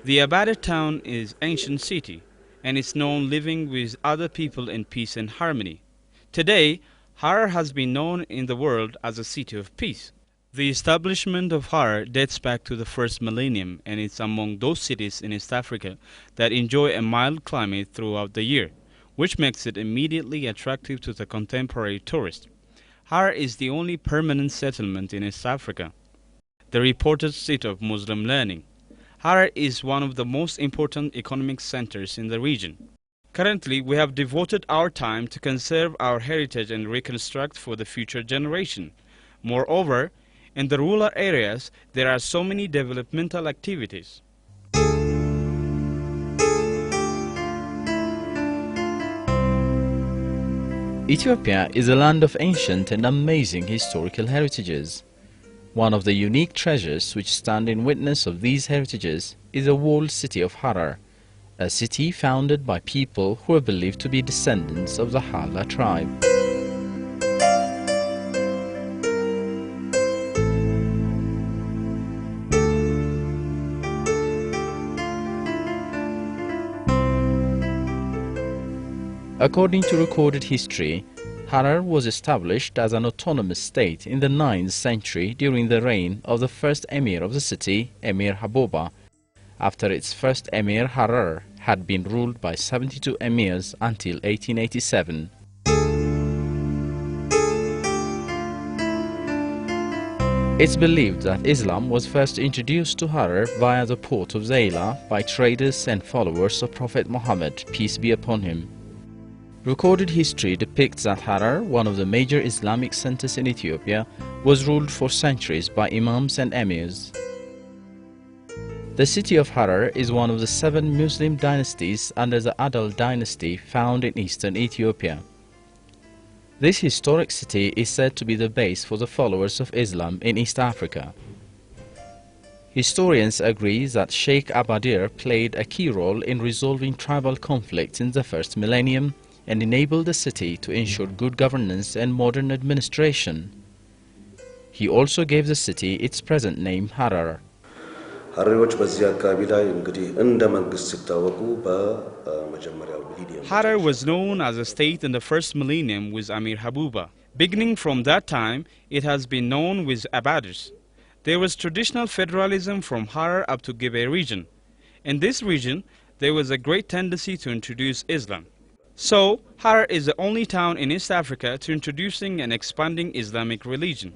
The abandoned town is ancient city and is known living with other people in peace and harmony. Today, Harar has been known in the world as a city of peace. The establishment of Harar dates back to the first millennium and is among those cities in East Africa that enjoy a mild climate throughout the year, which makes it immediately attractive to the contemporary tourist. Harar is the only permanent settlement in East Africa, the reported seat of Muslim learning. Harar is one of the most important economic centers in the region. Currently, we have devoted our time to conserve our heritage and reconstruct for the future generation. Moreover, in the rural areas, there are so many developmental activities. Ethiopia is a land of ancient and amazing historical heritages. One of the unique treasures which stand in witness of these heritages is the walled city of Harar, a city founded by people who are believed to be descendants of the Hala tribe. According to recorded history, Harar was established as an autonomous state in the 9th century during the reign of the first emir of the city, Emir Haboba, after its first emir Harar had been ruled by 72 emirs until 1887. It's believed that Islam was first introduced to Harar via the port of Zayla by traders and followers of Prophet Muhammad, peace be upon him. Recorded history depicts that Harar, one of the major Islamic centers in Ethiopia, was ruled for centuries by imams and emirs. The city of Harar is one of the 7 Muslim dynasties under the Adal dynasty found in eastern Ethiopia. This historic city is said to be the base for the followers of Islam in East Africa. Historians agree that Sheikh Abadir played a key role in resolving tribal conflicts in the first millennium and enabled the city to ensure good governance and modern administration. He also gave the city its present name, Harar. Harar was known as a state in the first millennium with Amir Habuba. Beginning from that time, it has been known with Abadirs. There was traditional federalism from Harar up to Gibeah region. In this region, there was a great tendency to introduce Islam. So, Harar is the only town in East Africa to introducing and expanding Islamic religion.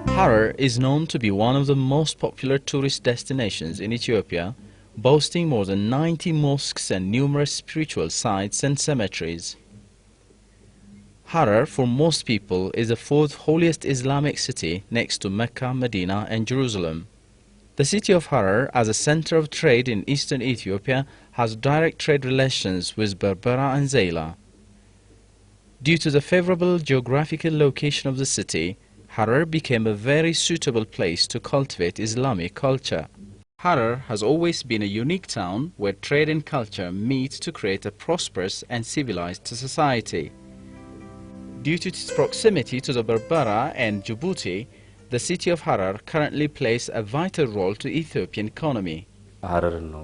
Harar is known to be one of the most popular tourist destinations in Ethiopia, boasting more than 90 mosques and numerous spiritual sites and cemeteries. Harar, for most people, is the 4th holiest Islamic city next to Mecca, Medina and Jerusalem. The city of Harar, as a center of trade in eastern Ethiopia, has direct trade relations with Berbera and Zayla. Due to the favorable geographical location of the city, Harar became a very suitable place to cultivate Islamic culture. Harar has always been a unique town where trade and culture meet to create a prosperous and civilized society. Due to its proximity to the Berbera and Djibouti, The city of Harar currently plays a vital role to Ethiopian economy. The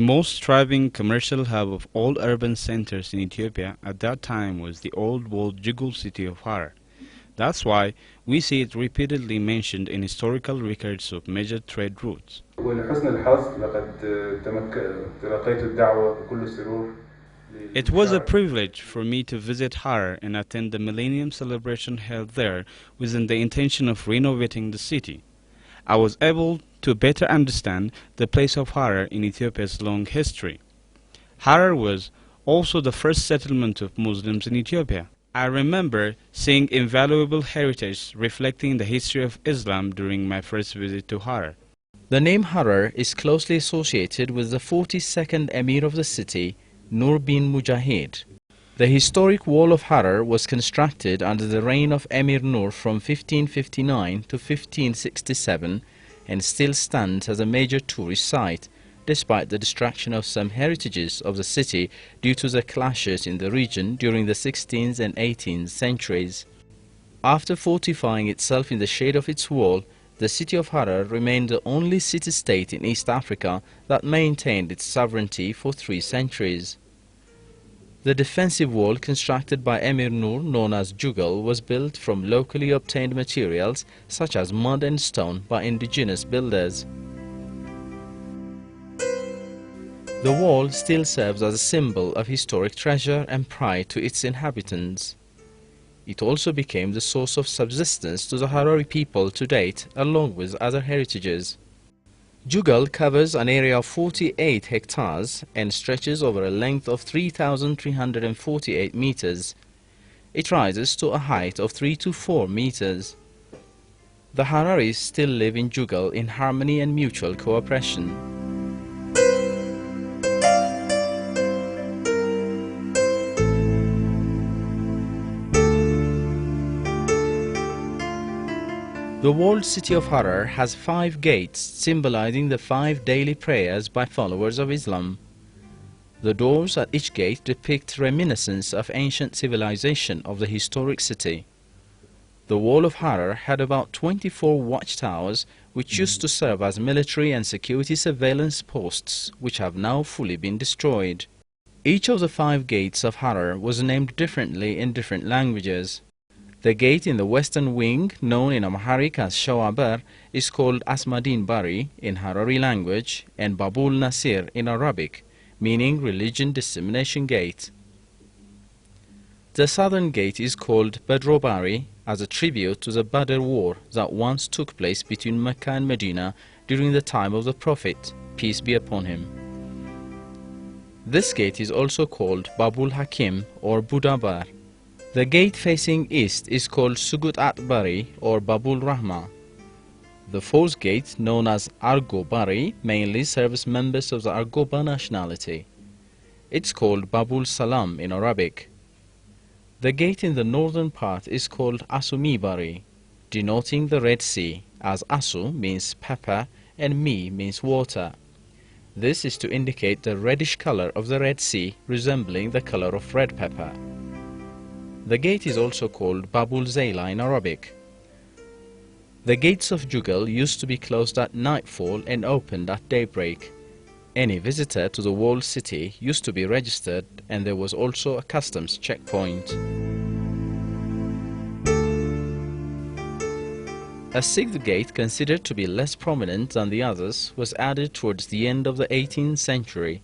most thriving commercial hub of all urban centers in Ethiopia at that time was the old walled Jugul city of Harar. That's why we see it repeatedly mentioned in historical records of major trade routes. It was a privilege for me to visit Harar and attend the Millennium celebration held there with the intention of renovating the city. I was able to better understand the place of Harar in Ethiopia's long history. Harar was also the first settlement of Muslims in Ethiopia. I remember seeing invaluable heritage reflecting the history of Islam during my first visit to Harar. The name Harar is closely associated with the 42nd Emir of the city, Nur bin Mujahid. The historic wall of Harar was constructed under the reign of Emir Nur from 1559 to 1567 and still stands as a major tourist site, despite the destruction of some heritages of the city due to the clashes in the region during the 16th and 18th centuries. After fortifying itself in the shade of its wall, the city of Harar remained the only city-state in East Africa that maintained its sovereignty for 3 centuries. The defensive wall constructed by Emir Nur, known as Jugal, was built from locally obtained materials such as mud and stone by indigenous builders. The wall still serves as a symbol of historic treasure and pride to its inhabitants. It also became the source of subsistence to the Harari people to date, along with other heritages. Jugal covers an area of 48 hectares and stretches over a length of 3,348 meters. It rises to a height of 3 to 4 meters. The Hararis still live in Jugal in harmony and mutual cooperation. The walled city of Harar has 5 gates symbolizing the 5 daily prayers by followers of Islam. The doors at each gate depict reminiscence of ancient civilization of the historic city. The wall of Harar had about 24 watchtowers which used to serve as military and security surveillance posts, which have now fully been destroyed. Each of the 5 gates of Harar was named differently in different languages. The gate in the western wing, known in Amharic as Shawabar, is called Asmadin Bari in Harari language and Babul Nasir in Arabic, meaning Religion Dissemination Gate. The southern gate is called Badro Bari as a tribute to the Badr War that once took place between Mecca and Medina during the time of the Prophet, peace be upon him. This gate is also called Babul Hakim or Budabar. The gate facing east is called Sugut At Bari or Babul Rahma. The 4th gate, known as Argo Bari, mainly serves members of the Argoba nationality. It's called Babul Salam in Arabic. The gate in the northern part is called Asumi Bari, denoting the Red Sea, as Asu means pepper and Mi means water. This is to indicate the reddish color of the Red Sea, resembling the color of red pepper. The gate is also called Babul Zayla in Arabic. The gates of Jugal used to be closed at nightfall and opened at daybreak. Any visitor to the walled city used to be registered, and there was also a customs checkpoint. A 6th gate, considered to be less prominent than the others, was added towards the end of the 18th century.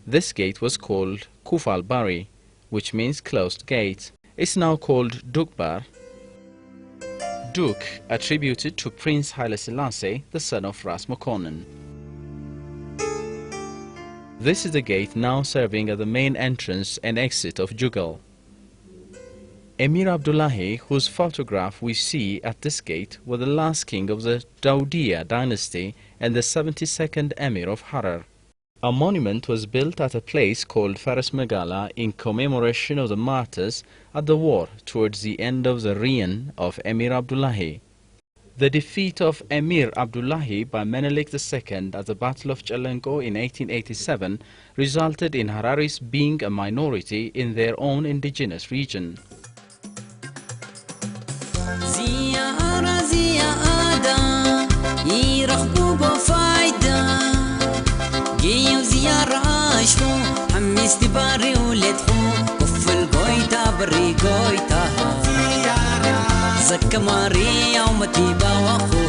This gate was called Kufal Bari, which means closed gate. It's now called Dukbar. Duk, attributed to Prince Haile Selassie, the son of Ras Mokonnen. This is the gate now serving as the main entrance and exit of Jugal. Emir Abdullahi, whose photograph we see at this gate, was the last king of the Daudiya dynasty and the 72nd Emir of Harar. A monument was built at a place called Faras Megala in commemoration of the martyrs at the war towards the end of the reign of Emir Abdullahi. The defeat of Emir Abdullahi by Menelik II at the Battle of Chalenko in 1887 resulted in Hararis being a minority in their own indigenous region. زيارة زيادة يرغبوا بفايدة جيو زيارة عاشقو حمست باري ولدخو كف القويتا بري قويتا زكا ماريا ومتيبا واخو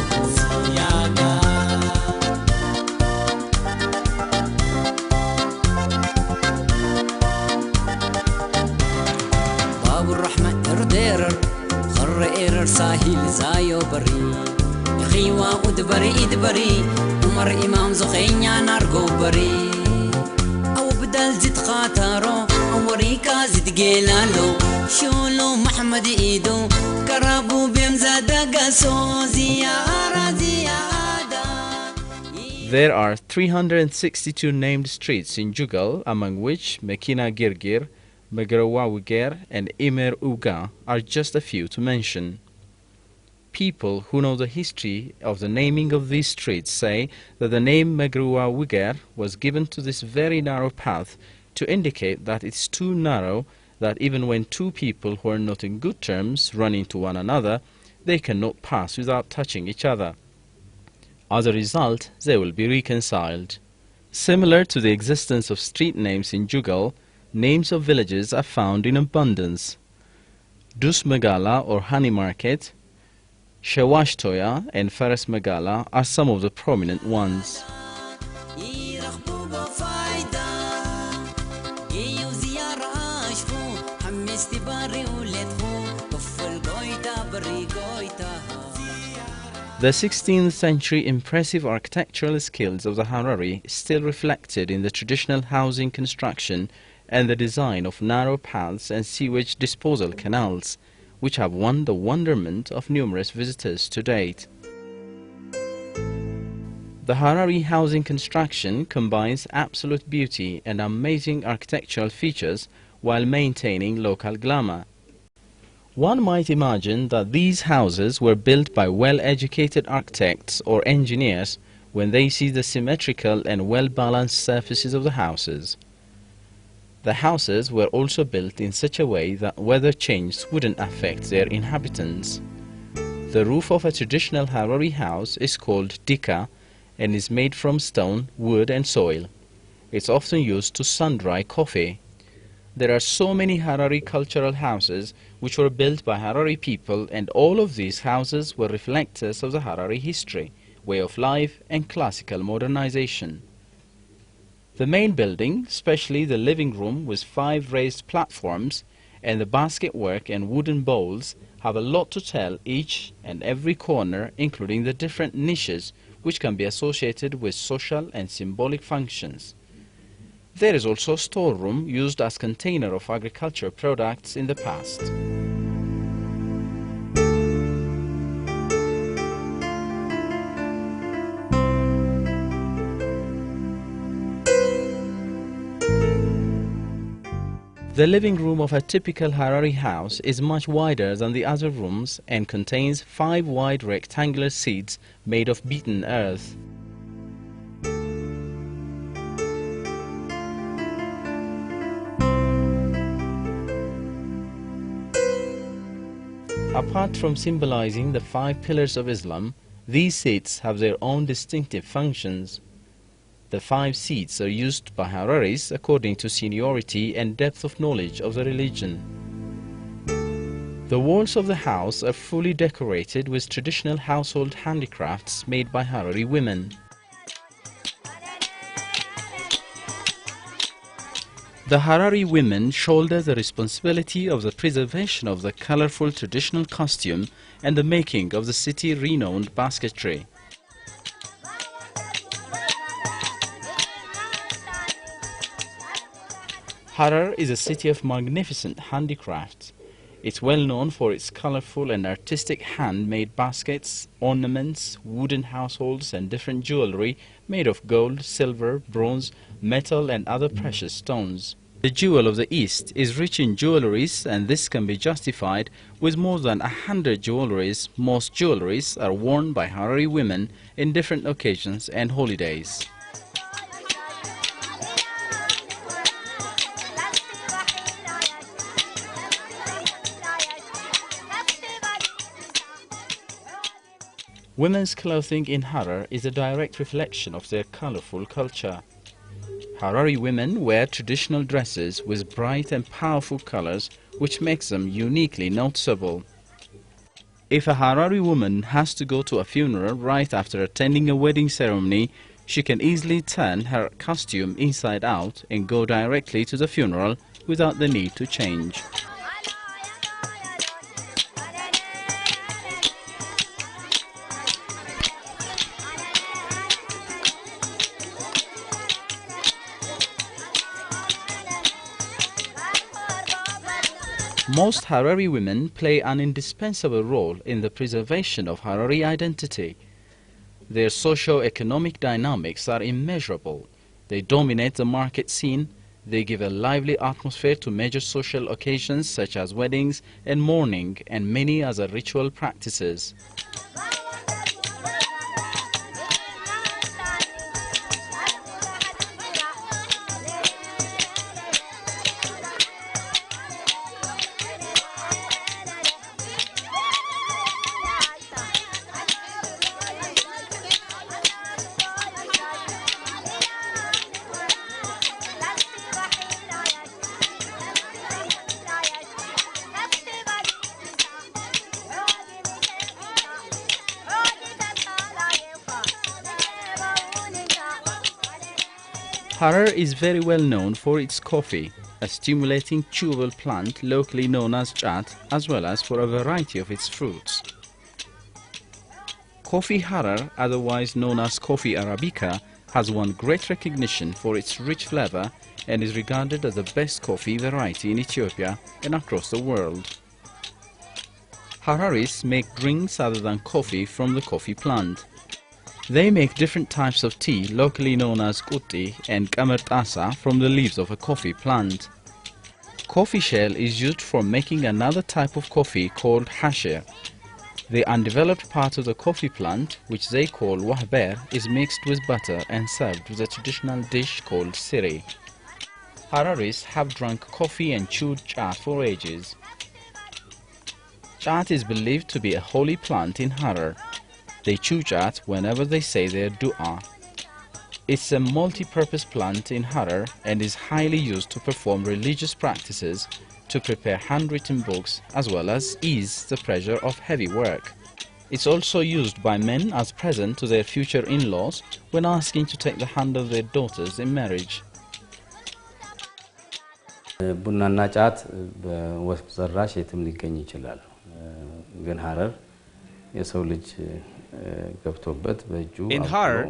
باب الرحمة ارديرر خر ايرر ساحل زايو بري خيوا ودبري ادبري عمر امام زخينيا نارغو بري او بدل زيت خاطرو امريكا زيت جيلالو شولو محمد ايدو كرابو بيمزادا قاسو زيارة زيادة. There are 362 named streets in Jugal, among which Mekina Girgir, Megrawawiger and Imer Uga are just a few to mention. People who know the history of the naming of these streets say that the name Megrawawiger was given to this very narrow path to indicate that it's too narrow that even when two people who are not in good terms run into one another, they cannot pass without touching each other. As a result, they will be reconciled. Similar to the existence of street names in Jugal, names of villages are found in abundance. Dus Megala or Honey Market, Shawashtoya and Faras Megala are some of the prominent ones. The 16th century impressive architectural skills of the Harari is still reflected in the traditional housing construction and the design of narrow paths and sewage disposal canals, which have won the wonderment of numerous visitors to date. The Harari housing construction combines absolute beauty and amazing architectural features while maintaining local glamour. One might imagine that these houses were built by well-educated architects or engineers when they see the symmetrical and well-balanced surfaces of the houses. The houses were also built in such a way that weather change wouldn't affect their inhabitants. The roof of a traditional Harari house is called dika and is made from stone, wood and soil. It's often used to sun-dry coffee. There are so many Harari cultural houses which were built by Harari people, and all of these houses were reflectors of the Harari history, way of life and classical modernization. The main building, especially the living room with 5 raised platforms and the basket work and wooden bowls, have a lot to tell each and every corner, including the different niches which can be associated with social and symbolic functions. There is also a storeroom used as container of agricultural products in the past. The living room of a typical Harari house is much wider than the other rooms and contains 5 wide rectangular seats made of beaten earth. Apart from symbolizing the 5 pillars of Islam, these seats have their own distinctive functions. The 5 seats are used by Hararis according to seniority and depth of knowledge of the religion. The walls of the house are fully decorated with traditional household handicrafts made by Harari women. The Harari women shoulder the responsibility of the preservation of the colorful traditional costume and the making of the city-renowned basketry. Harar is a city of magnificent handicrafts. It's well known for its colorful and artistic hand-made baskets, ornaments, wooden households and different jewelry made of gold, silver, bronze, metal and other precious stones. The jewel of the East is rich in jewelries, and this can be justified with more than 100 jewelries. Most jewelries are worn by Harari women in different occasions and holidays. Women's clothing in Harar is a direct reflection of their colorful culture. Harari women wear traditional dresses with bright and powerful colors, which makes them uniquely noticeable. If a Harari woman has to go to a funeral right after attending a wedding ceremony, she can easily turn her costume inside out and go directly to the funeral without the need to change. Most Harari women play an indispensable role in the preservation of Harari identity. Their socio-economic dynamics are immeasurable. They dominate the market scene. They give a lively atmosphere to major social occasions such as weddings and mourning and many other ritual practices. Harar is very well known for its coffee, a stimulating chewable plant locally known as chat, as well as for a variety of its fruits. Coffee Harar, otherwise known as coffee arabica, has won great recognition for its rich flavor and is regarded as the best coffee variety in Ethiopia and across the world. Hararis make drinks other than coffee from the coffee plant. They make different types of tea, locally known as kuti and kamertasa, from the leaves of a coffee plant. Coffee shell is used for making another type of coffee called hasher. The undeveloped part of the coffee plant, which they call wahber, is mixed with butter and served with a traditional dish called siri. Hararis have drunk coffee and chewed chat for ages. Chat is believed to be a holy plant in Harar. They chew chat whenever they say their dua. It's a multi-purpose plant in Harar and is highly used to perform religious practices, to prepare handwritten books, as well as ease the pressure of heavy work. It's also used by men as present to their future in-laws when asking to take the hand of their daughters in marriage. ቡናና ጫት በወስብ ዘራሽ የትም ሊገኝ ይችላል ግን ሐረር የሰው ልጅ ገብቶበት በእጁ In Harar,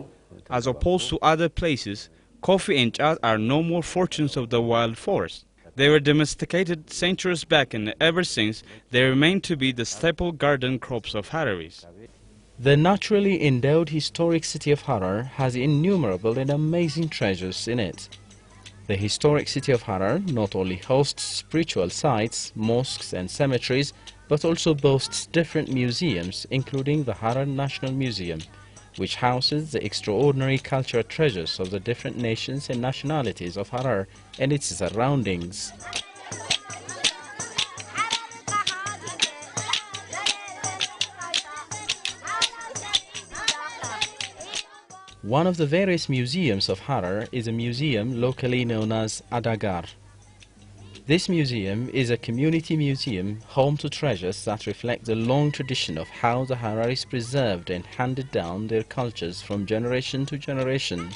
as opposed to other places, coffee and chat are no more fortunes of the wild forest. They were domesticated centuries back, and ever since they remain to be the staple garden crops of Hararis. The naturally endowed historic city of Harar has innumerable and amazing treasures in it. The historic city of Harar not only hosts spiritual sites, mosques and cemeteries, but also boasts different museums, including the Harar National Museum, which houses the extraordinary cultural treasures of the different nations and nationalities of Harar and its surroundings. One of the various museums of Harar is a museum locally known as Adagar. This museum is a community museum home to treasures that reflect the long tradition of how the Hararis preserved and handed down their cultures from generation to generation.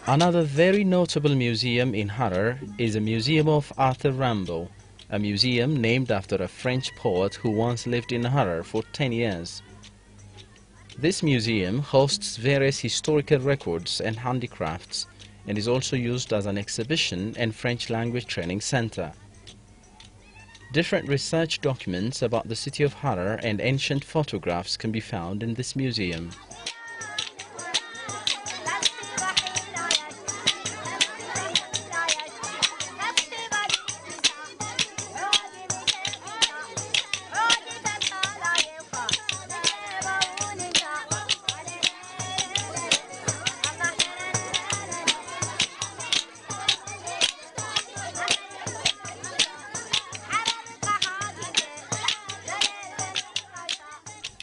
Another very notable museum in Harar is a museum of Arthur Rimbaud, a museum named after a French poet who once lived in Harar for 10 years. This museum hosts various historical records and handicrafts and is also used as an exhibition and French language training center. Different research documents about the city of Harar and ancient photographs can be found in this museum.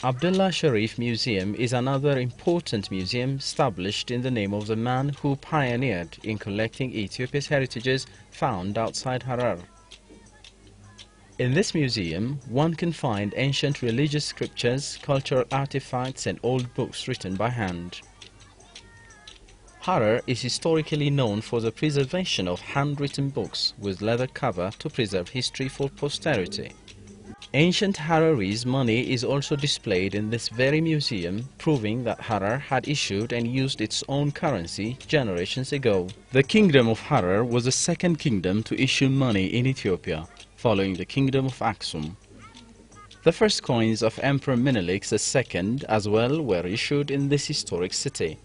Abdullah Sharif Museum is another important museum established in the name of the man who pioneered in collecting Ethiopia's heritages found outside Harar. In this museum, one can find ancient religious scriptures, cultural artifacts and old books written by hand. Harar is historically known for the preservation of handwritten books with leather cover to preserve history for posterity. Ancient Hararese money is also displayed in this very museum, proving that Harar had issued and used its own currency generations ago. The Kingdom of Harar was the second kingdom to issue money in Ethiopia, following the Kingdom of Aksum. The first coins of Emperor Menelik II as well were issued in this historic city.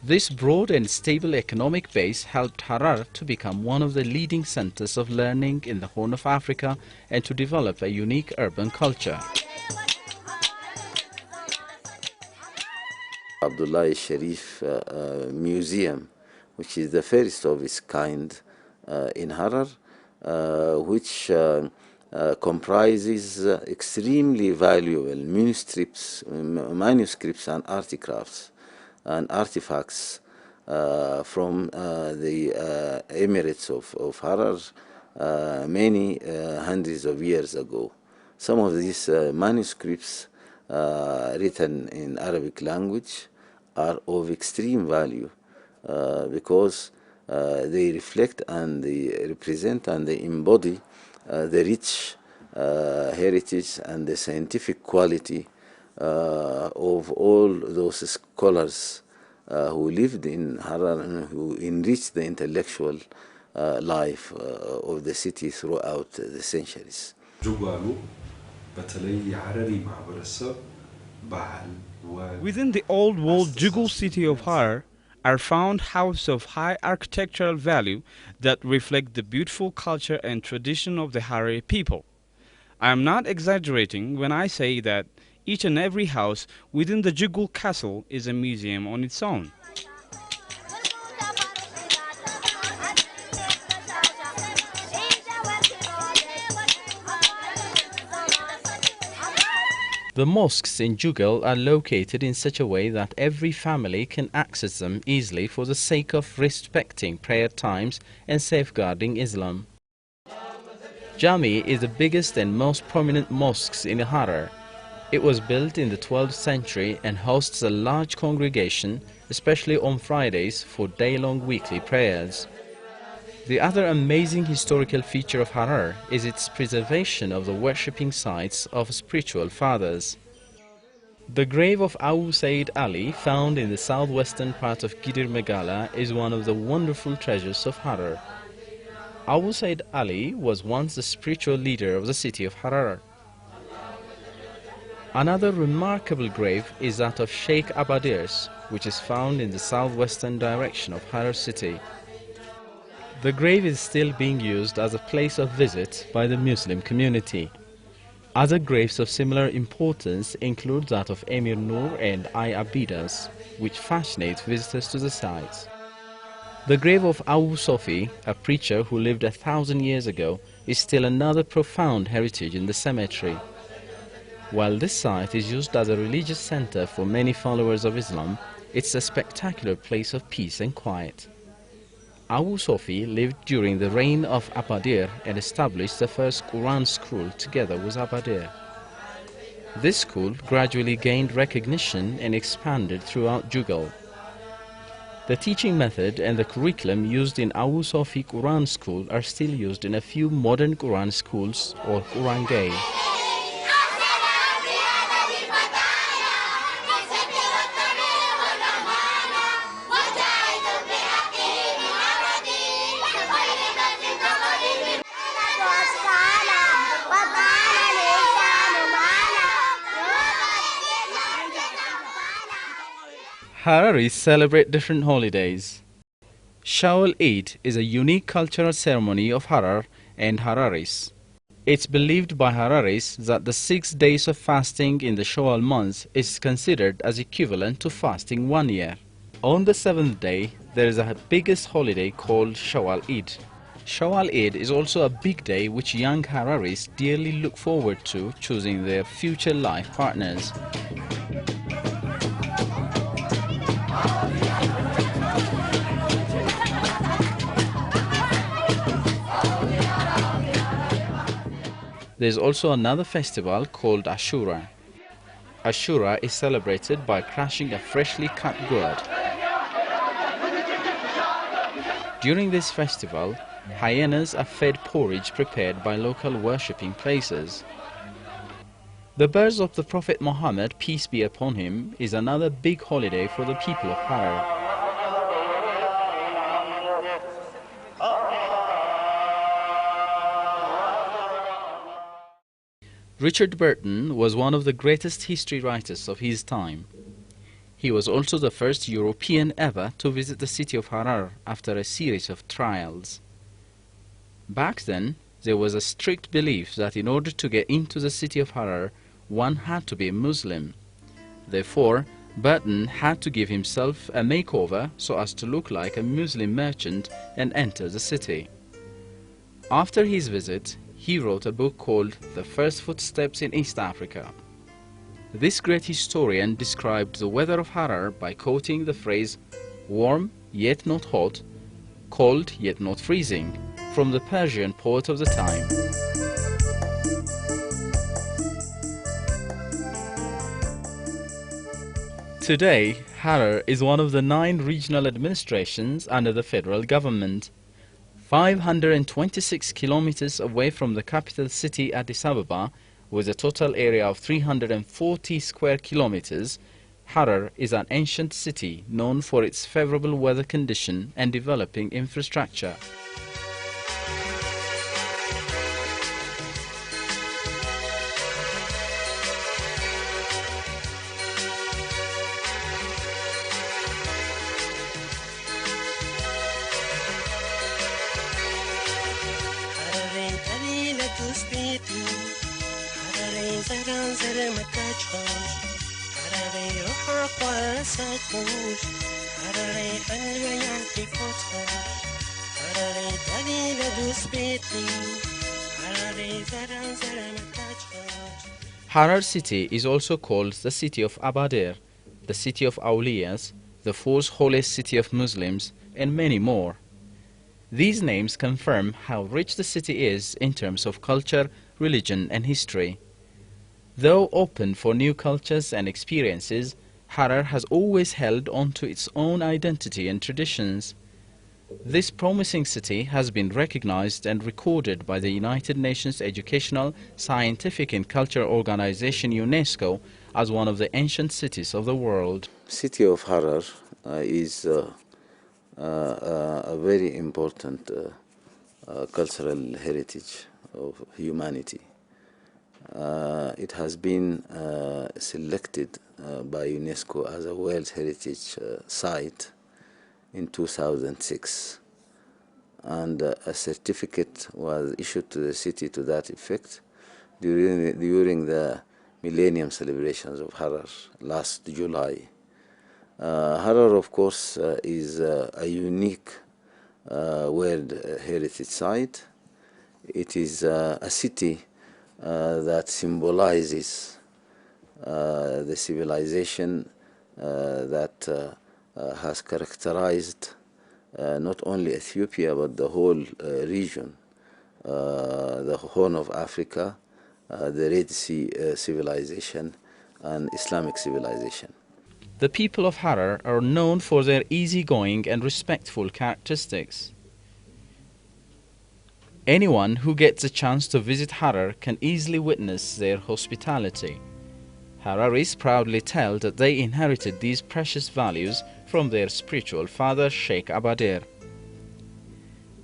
This broad and stable economic base helped Harar to become one of the leading centers of learning in the Horn of Africa and to develop a unique urban culture. Abdullah Sharif Museum, which is the first of its kind in Harar, which comprises extremely valuable manuscripts and artifacts from the Emirates of Harar many hundreds of years ago. Some of these manuscripts written in Arabic language are of extreme value because they reflect and they represent and they embody the rich heritage and the scientific quality of all those scholars who lived in Harar and who enriched the intellectual life of the city throughout the centuries. Within the old walled Jugul city of Harar are found houses of high architectural value that reflect the beautiful culture and tradition of the Harari people. I am not exaggerating when I say that each and every house within the Jugul castle is a museum on its own. The mosques in Jugal are located in such a way that every family can access them easily for the sake of respecting prayer times and safeguarding Islam. Jami is the biggest and most prominent mosque in Harar. It was built in the 12th century and hosts a large congregation, especially on Fridays for day-long weekly prayers. The other amazing historical feature of Harar is its preservation of the worshipping sites of spiritual fathers. The grave of Abu Said Ali, found in the southwestern part of Gidir Megala, is one of the wonderful treasures of Harar. Abu Said Ali was once the spiritual leader of the city of Harar. Another remarkable grave is that of Sheikh Abadir's, which is found in the southwestern direction of Harar city. The grave is still being used as a place of visit by the Muslim community. Other graves of similar importance include that of Emir Nur and I Abidas, which fascinate visitors to the site. The grave of Abu Sofi, a preacher who lived 1,000 years ago, is still another profound heritage in the cemetery. While this site is used as a religious center for many followers of Islam, it's a spectacular place of peace and quiet. Abu Sofi lived during the reign of Abadir and established the first Quran school together with Abadir. This school gradually gained recognition and expanded throughout Jugal. The teaching method and the curriculum used in Abu Sofi Quran school are still used in a few modern Quran schools or Quran Gay. Hararis celebrate different holidays. Shawwal Eid is a unique cultural ceremony of Harar and Hararis. It's believed by Hararis that the 6 days of fasting in the Shawwal month is considered as equivalent to fasting 1 year. On the 7th day, there is a biggest holiday called Shawwal Eid. Shawwal Eid is also a big day which young Hararis dearly look forward to choosing their future life partners. There is also another festival called Ashura. Ashura is celebrated by crashing a freshly cut gourd. During this festival, hyenas are fed porridge prepared by local worshipping places. The birth of the Prophet Muhammad, peace be upon him, is another big holiday for the people of Harar. Richard Burton was one of the greatest history writers of his time. He was also the first European ever to visit the city of Harar after a series of trials. Back then, there was a strict belief that in order to get into the city of Harar, one had to be a Muslim. Therefore, Burton had to give himself a makeover so as to look like a Muslim merchant and enter the city. After his visit, he wrote a book called The First Footsteps in East Africa. This great historian described the weather of Harar by quoting the phrase, warm yet not hot, cold yet not freezing, from the Persian poet of the time. Today, Harar is one of the 9 regional administrations under the federal government. 526 kilometers away from the capital city Addis Ababa, with a total area of 340 square kilometers, Harar is an ancient city known for its favorable weather condition and developing infrastructure. Harar city is also called the city of Abadir, the city of Awliyas, the 4th holiest city of Muslims, and many more. These names confirm how rich the city is in terms of culture, religion, and history. Though open for new cultures and experiences, Harar has always held on to its own identity and traditions. This promising city has been recognized and recorded by the United Nations Educational, Scientific and Cultural Organization UNESCO as one of the ancient cities of the world. City of Harar is a very important cultural heritage of humanity. It has been selected by UNESCO as a World Heritage Site in 2006, and a certificate was issued to the city to that effect during the Millennium celebrations of Harar last July. Harar, of course, is a unique World Heritage Site. It is a city that symbolizes the civilization that has characterized not only Ethiopia but the whole region, the Horn of Africa, the Red Sea civilization, and Islamic civilization. The people of Harar are known for their easygoing and respectful characteristics. Anyone who gets a chance to visit Harar can easily witness their hospitality. Hararis proudly tell that they inherited these precious values from their spiritual father, Sheikh Abadir.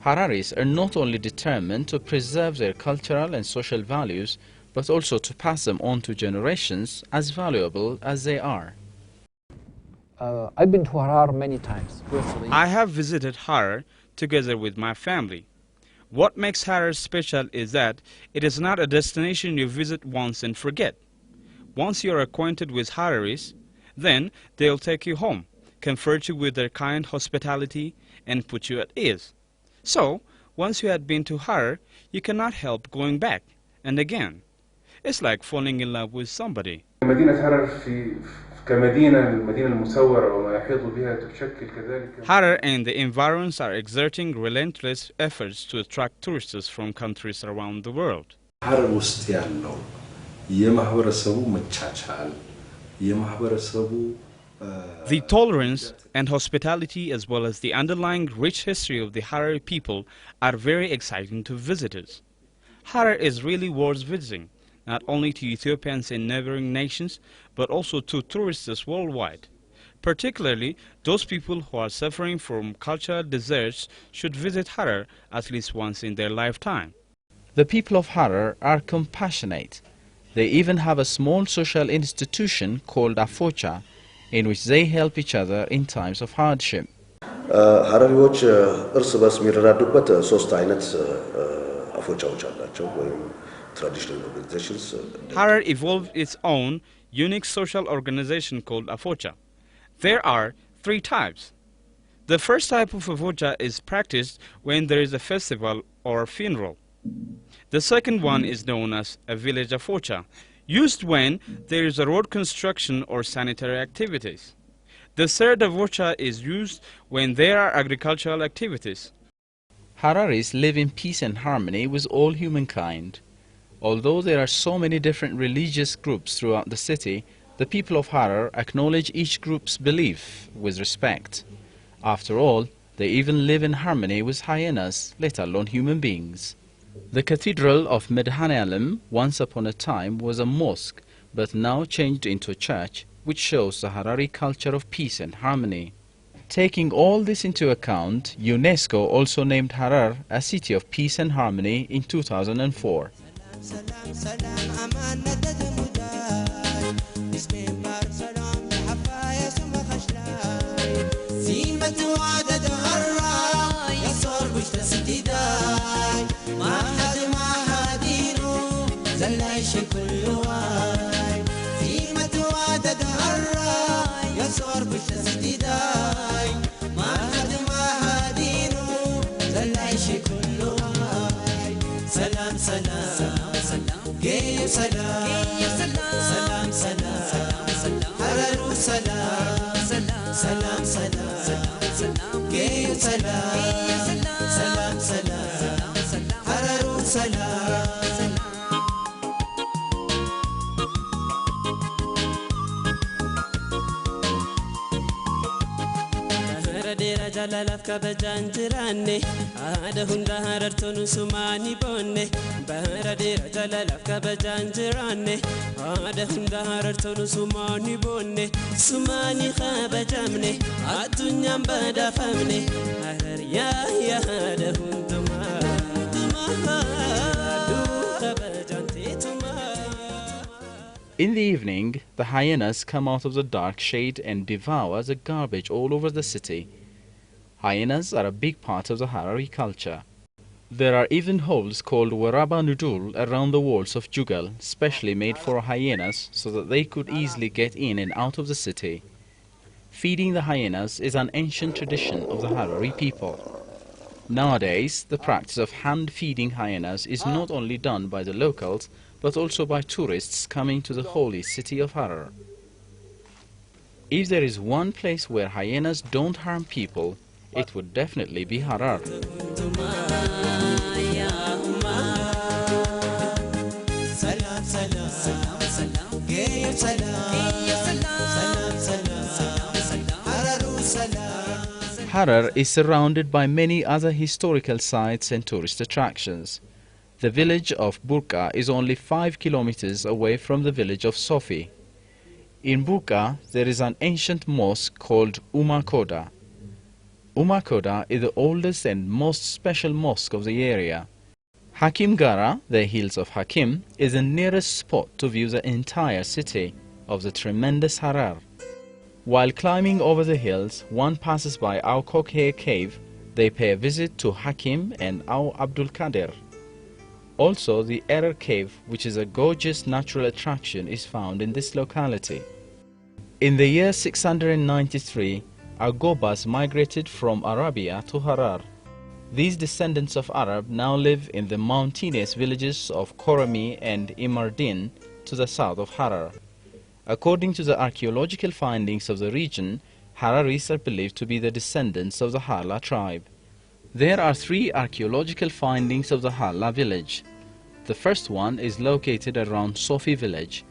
Hararis are not only determined to preserve their cultural and social values, but also to pass them on to generations as valuable as they are. I've been to Harar many times, personally. I have visited Harar together with my family. What makes Harar special is that it is not a destination you visit once and forget. Once you are acquainted with Hararis, then they'll take you home, comfort you with their kind hospitality, and put you at ease. So, Once you had been to Harar, you cannot help going back and again. It's like falling in love with somebody. Harar and the environs are exerting relentless efforts to attract tourists from countries around the world. ሀረር ውስጥ ያለው የማህበረሰቡ መቻቻል የማህበረሰቡ The tolerance and hospitality, as well as the underlying rich history of the Harari people, are very exciting to visitors. Harar is really worth visiting, not only to Ethiopians and neighboring nations, but also to tourists worldwide. Particularly, those people who are suffering from cultural deserts should visit Harar at least once in their lifetime. The people of Harar are compassionate. They even have a small social institution called Afocha, in which they help each other in times of hardship. ሀረሪዎች እርስ በርስ የሚረዳዱበት ሶስት አይነት አፎቻዎች አላቸው ወይም traditional organizations. Harar evolved its own unique social organization called Afocha. There are 3 types. The first type of Afocha is practiced when there is a festival or funeral. The second one is known as a village Afocha, used when there is a road construction or sanitary activities. The third Afocha is used when there are agricultural activities. Hararis live in peace and harmony with all humankind. Although there are so many different religious groups throughout the city, the people of Harar acknowledge each group's belief with respect. After all, they even live in harmony with hyenas, let alone human beings. The cathedral of Medhane once upon a time was a mosque, but now changed into a church, which shows the Harari culture of peace and harmony. Taking all this into account, UNESCO also named Harar a city of peace and harmony in 2004. Jalalaf kabajan jirane ada hunda harartonu sumani bonne baradira jalalaf kabajan jirane ada hunda harartonu sumani bonne sumani khabajamne adunyam badafamne harar ya ada hunduma In the evening, the hyenas come out of the dark shade and devour the garbage all over the city. Hyenas are a big part of the Harari culture. There are even holes called Waraba Nudul around the walls of Jugal, specially made for hyenas so that they could easily get in and out of the city. Feeding the hyenas is an ancient tradition of the Harari people. Nowadays, the practice of hand-feeding hyenas is not only done by the locals, but also by tourists coming to the holy city of Harar. If there is one place where hyenas don't harm people, it would definitely be Harar. Harar is surrounded by many other historical sites and tourist attractions. The village of Burqa is only 5 kilometers away from the village of Sofi. In Burqa, there is an ancient mosque called Umakoda. Umakoda is the oldest and most special mosque of the area. Hakim Gara, the hills of Hakim, is the nearest spot to view the entire city of the tremendous Harar. While climbing over the hills, one passes by Au Kokhe cave. They pay a visit to Hakim and Au Abdul Kader. Also, the Error cave, which is a gorgeous natural attraction, is found in this locality. In the year 693, Agobas migrated from Arabia to Harar. These descendants of Arab now live in the mountainous villages of Korami and Imardin to the south of Harar. According to the archaeological findings of the region, Hararis are believed to be the descendants of the Hala tribe. There are 3 archaeological findings of the Hala village. The first one is located around Sofi village.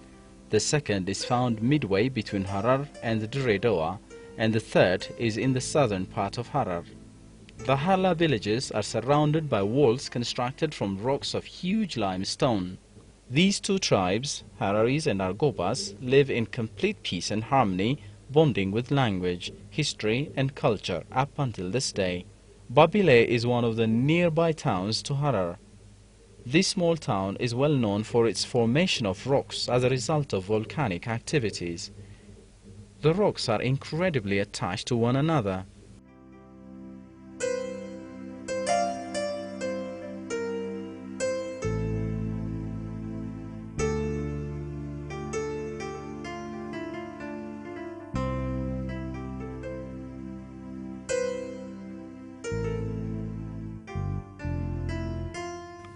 The second is found midway between Harar and Diredoa, and the third is in the southern part of Harar. The Hala villages are surrounded by walls constructed from rocks of huge limestone. These 2 tribes, Hararis and Argobas, live in complete peace and harmony, bonding with language, history and culture up until this day. Babile is one of the nearby towns to Harar. This small town is well known for its formation of rocks as a result of volcanic activities. The rocks are incredibly attached to one another.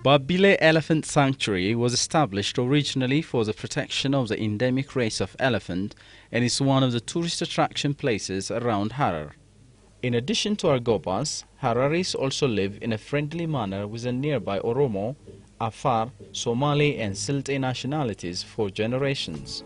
Babile Elephant Sanctuary was established originally for the protection of the endemic race of elephant and is one of the tourist attraction places around Harar. In addition to Argobas, Hararis also live in a friendly manner with the nearby Oromo, Afar, Somali and Silti nationalities for generations.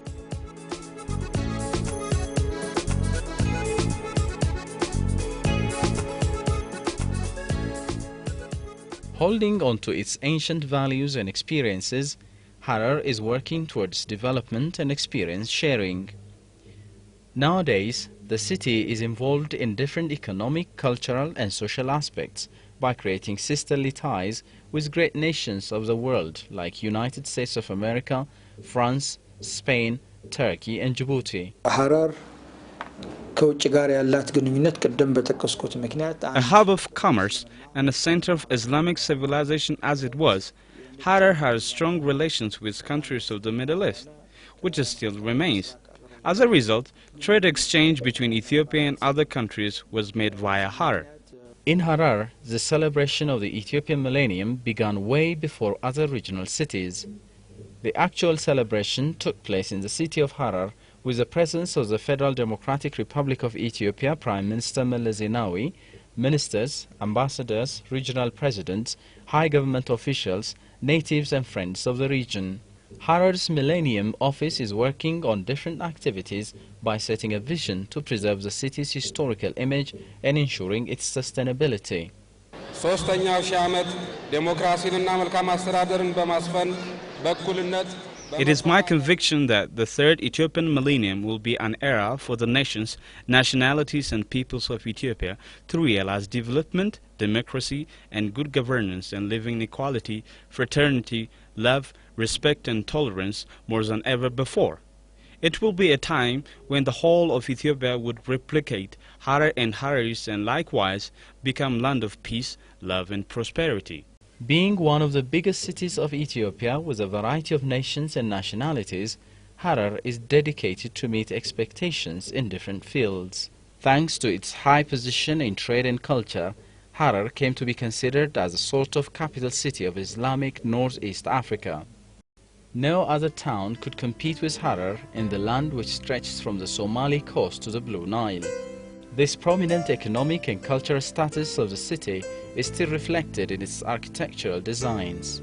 Holding on to its ancient values and experiences, Harar is working towards development and experience sharing. Nowadays, the city is involved in different economic, cultural and social aspects by creating sisterly ties with great nations of the world like United States of America, France, Spain, Turkey and Djibouti. Harar ከውጭ ጋር ያላት ግንኙነት ቀደም በተከስኩት ምክንያት A hub of commerce and a center of Islamic civilization as it was, Harar has strong relations with countries of the Middle East, which still remains. As a result, trade exchange between Ethiopia and other countries was made via Harar. In Harar, the celebration of the Ethiopian millennium began way before other regional cities. The actual celebration took place in the city of Harar with the presence of the Federal Democratic Republic of Ethiopia Prime Minister Meles Zenawi, ministers, ambassadors, regional presidents, high government officials, natives and friends of the region. Harar's Millennium Office is working on different activities by setting a vision to preserve the city's historical image and ensuring its sustainability. ሶስተኛው ሺህ ዓመት ዴሞክራሲንና መልካም አስተዳደርን በማስፈን በእኩልነት It is my conviction that the third Ethiopian millennium will be an era for the nations, nationalities and peoples of Ethiopia to realize development, democracy and good governance and live in equality, fraternity, love, respect and tolerance more than ever before. It will be a time when the whole of Ethiopia would replicate Harar and Hararis and likewise become land of peace, love and prosperity. Being one of the biggest cities of Ethiopia with a variety of nations and nationalities, Harar is dedicated to meet expectations in different fields. Thanks to its high position in trade and culture, Harar came to be considered as a sort of capital city of Islamic Northeast Africa. No other town could compete with Harar in the land which stretches from the Somali coast to the Blue Nile. This prominent economic and cultural status of the city is still reflected in its architectural designs.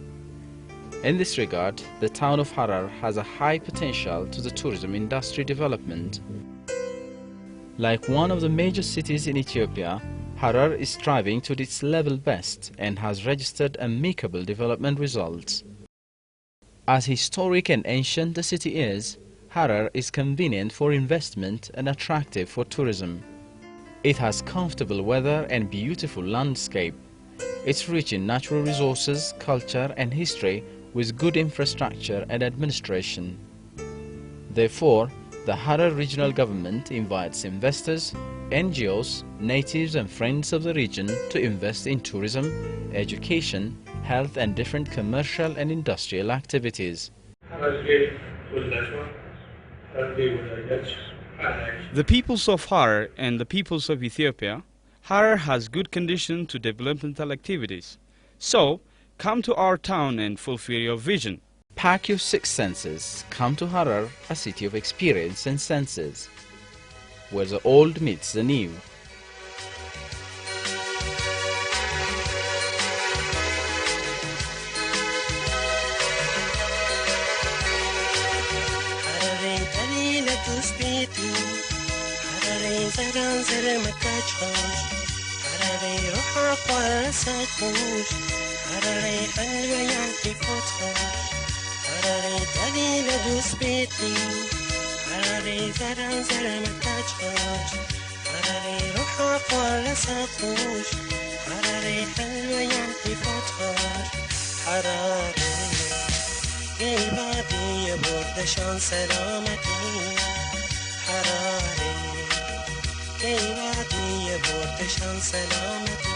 In this regard, the town of Harar has a high potential to the tourism industry development. Like one of the major cities in Ethiopia, Harar is striving to its level best and has registered amicable development results. As historic and ancient the city is, Harar is convenient for investment and attractive for tourism. It has comfortable weather and beautiful landscape. It's rich in natural resources, culture and history with good infrastructure and administration. Therefore, the Harar regional government invites investors, NGOs, natives and friends of the region to invest in tourism, education, health and different commercial and industrial activities. The peoples of Harar and the peoples of Ethiopia Harar has good conditions to developmental activities. So, come to our town and fulfill your vision. Pack your six senses. Come to Harar, a city of experience and senses, where the old meets the new. شان سلامتی حراری ای وادی بردشان سلامتی